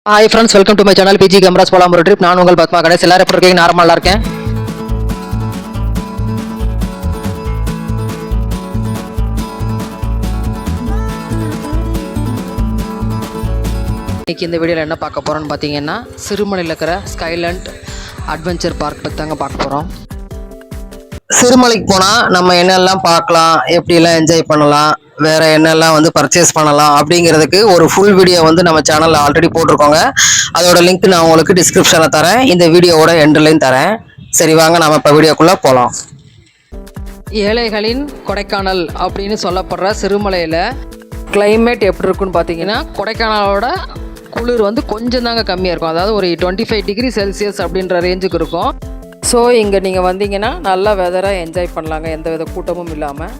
Hi friends, welcome to my channel BG cameras போலாம் ஒரு trip. நான் உங்கள் பத்மா கணேஷ். எல்லாரும் எப்படி இருக்கீங்க? நார்மலாக இருக்கேன். இன்றைக்கி இந்த வீடியோவில் என்ன பார்க்க போகிறோன்னு பார்த்தீங்கன்னா, சிறுமலையில் இருக்கிற ஸ்கைலேண்ட் அட்வென்ச்சர் பார்க் பற்றி தாங்க பார்க்க போகிறோம். சிறுமலைக்கு போனால் நம்ம என்னெல்லாம் பார்க்கலாம், எப்படிலாம் என்ஜாய் பண்ணலாம், வேறு என்னெல்லாம் பர்ச்சேஸ் பண்ணலாம் அப்படிங்கிறதுக்கு ஒரு ஃபுல் வீடியோ நம்ம சேனலில் ஆல்ரெடி போட்டிருக்கோங்க. அதோட லிங்க் நான் உங்களுக்கு டிஸ்கிரிப்ஷனில் தரேன், இந்த வீடியோவோட எண்ட்லையும் தரேன். சரி, வாங்க நம்ம இப்போ வீடியோக்குள்ளே போகலாம். ஏழைகளின் கொடைக்கானல் அப்படின்னு சொல்லப்படுற சிறுமலையில் கிளைமேட் எப்படி இருக்குன்னு பார்த்தீங்கன்னா, கொடைக்கானலோட குளிர் கொஞ்சம் தாங்க கம்மியாக இருக்கும். அதாவது ஒரு 25 டிகிரி செல்சியஸ் அப்படின்ற ரேஞ்சுக்கு இருக்கும். ஸோ இங்கே நீங்கள் வந்தீங்கன்னா நல்லா வெதராக என்ஜாய் பண்ணலாங்க, எந்த வித கூட்டமும் இல்லாமல்.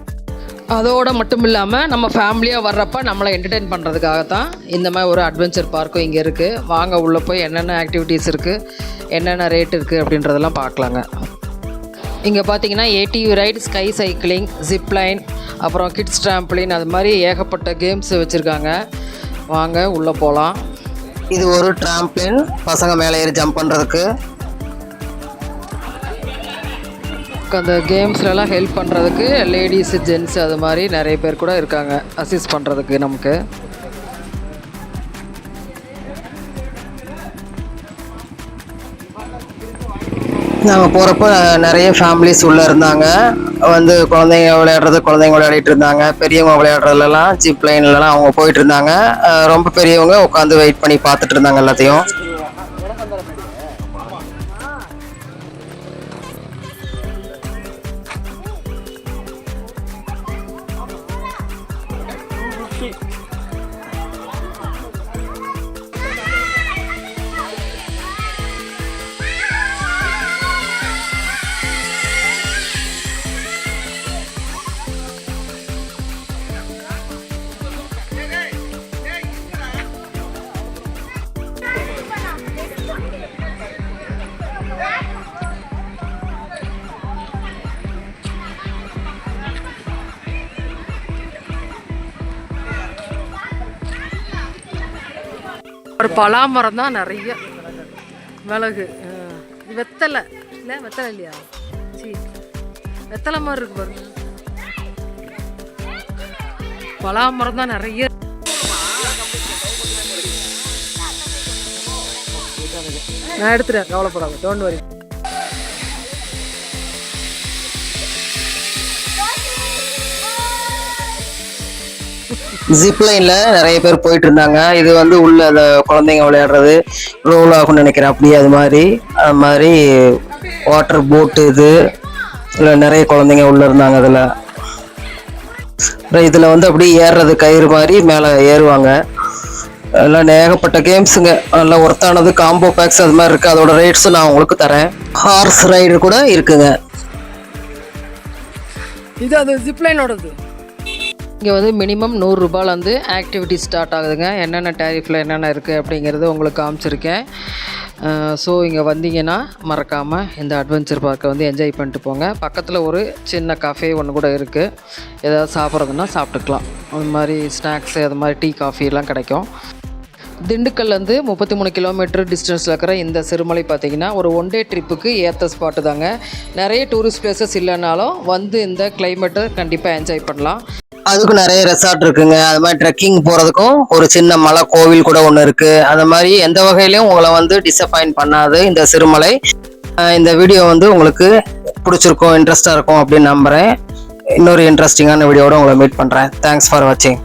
அதோடு மட்டும் இல்லாமல் நம்ம ஃபேமிலியாக வர்றப்ப நம்மளை என்டர்டெயின் பண்ணுறதுக்காகத்தான் இந்த மாதிரி ஒரு அட்வென்ச்சர் பார்க்கும் இங்கே இருக்குது. வாங்க உள்ளே போய் என்னென்ன ஆக்டிவிட்டீஸ் இருக்குது, என்னென்ன ரேட் இருக்குது அப்படின்றதெல்லாம் பார்க்கலாங்க. இங்கே பார்த்தீங்கன்னா ATV right, sky cycling, zipline, அப்புறம் கிட்ஸ் ட்ராம்ப்ளின், அது மாதிரி ஏகப்பட்ட கேம்ஸ் வச்சுருக்காங்க. வாங்க உள்ளே போகலாம். இது ஒரு ட்ராம்ப்ளின், பசங்க மேலே ஏறி ஜம்ப் பண்ணுறதுக்கு. அந்த கேம்ஸ்லலாம் ஹெல்ப் பண்ணுறதுக்கு லேடிஸு, ஜென்ட்ஸ் அது மாதிரி நிறைய பேர் கூட இருக்காங்க அசிஸ்ட் பண்ணுறதுக்கு நமக்கு. நாங்கள் போகிறப்ப நிறைய ஃபேமிலிஸ் உள்ளே இருந்தாங்க. குழந்தைங்க குழந்தைங்க விளையாடிட்டு இருந்தாங்க. பெரியவங்க விளையாடுறதுலாம் ஜிப் லைன்லலாம் அவங்க போயிட்டு இருந்தாங்க. ரொம்ப பெரியவங்க உட்காந்து வெயிட் பண்ணி பார்த்துட்டு இருந்தாங்க எல்லாத்தையும். ஒரு பலாமரம் தான், நிறைய மிளகு, வெத்தலை இல்லை, வெத்தலை இல்லையா, சரி வெத்தலை மாதிரி இருக்கு பாருங்க. பலாமரம் தான் நிறைய. நான் எடுத்துட்டேன், கவலைப்படாத, டோன்ட் வரி. ஜிப்லைனில் நிறைய பேர் போயிட்டு இருந்தாங்க. இது உள்ள அந்த குழந்தைங்க விளையாடுறது ரோல் ஆகும்னு நினைக்கிறேன், அப்படியே அது மாதிரி வாட்டர் போட்டு. இதில் நிறைய குழந்தைங்க உள்ளே இருந்தாங்க. இதில் அப்படியே ஏறுறது கயிறு மாதிரி மேலே ஏறுவாங்க. எல்லாம் ஏகப்பட்ட கேம்ஸுங்க, நல்லா ஒர்த்தானது. காம்போ பேக்ஸ் அது மாதிரி இருக்குது. அதோட ரேட்ஸும் நான் உங்களுக்கு தரேன். ஹார்ஸ் ரைடு கூட இருக்குங்க. இது அது ஜிப்லைனோடது. இங்கே மினிமம் 100 ரூபாயிலேருந்து ஆக்டிவிட்டி ஸ்டார்ட் ஆகுதுங்க. என்னென்ன டேரிஃபில் என்னென்ன இருக்குது அப்படிங்கிறது உங்களுக்கு காமிச்சிருக்கேன். ஸோ இங்கே வந்தீங்கன்னா மறக்காமல் இந்த அட்வென்ச்சர் பார்க்கை என்ஜாய் பண்ணிட்டு போங்க. பக்கத்தில் ஒரு சின்ன கஃபே ஒன்று கூட இருக்குது. ஏதாவது சாப்பிட்றதுன்னா சாப்பிட்டுக்கலாம். அது மாதிரி ஸ்நாக்ஸு, அது மாதிரி டீ, காஃபிலாம் கிடைக்கும். திண்டுக்கல்லேருந்து 33 கிலோமீட்டர் டிஸ்டன்ஸில் இருக்கிற இந்த சிறுமலை பார்த்திங்கன்னா ஒரு 1 டே ட்ரிப்புக்கு ஏற்ற ஸ்பாட்டு தாங்க. நிறைய டூரிஸ்ட் பிளேசஸ் இல்லைனாலும் இந்த கிளைமேட்டை கண்டிப்பாக என்ஜாய் பண்ணலாம். அதுக்கும் நிறைய ரெசார்ட் இருக்குங்க. அது மாதிரி ட்ரெக்கிங் போகிறதுக்கும் ஒரு சின்ன மலை கோவில் கூட ஒன்று இருக்குது. அந்த மாதிரி எந்த வகையிலையும் உங்களை டிசப்பாயிண்ட் பண்ணாது இந்த சிறுமலை. இந்த வீடியோ உங்களுக்கு பிடிச்சிருக்கும், இன்ட்ரெஸ்டாக இருக்கும் அப்படின்னு நம்புகிறேன். இன்னொரு இன்ட்ரெஸ்டிங்கான வீடியோவோட உங்களை மீட் பண்ணுறேன். தேங்க்ஸ் ஃபார் வாட்சிங்.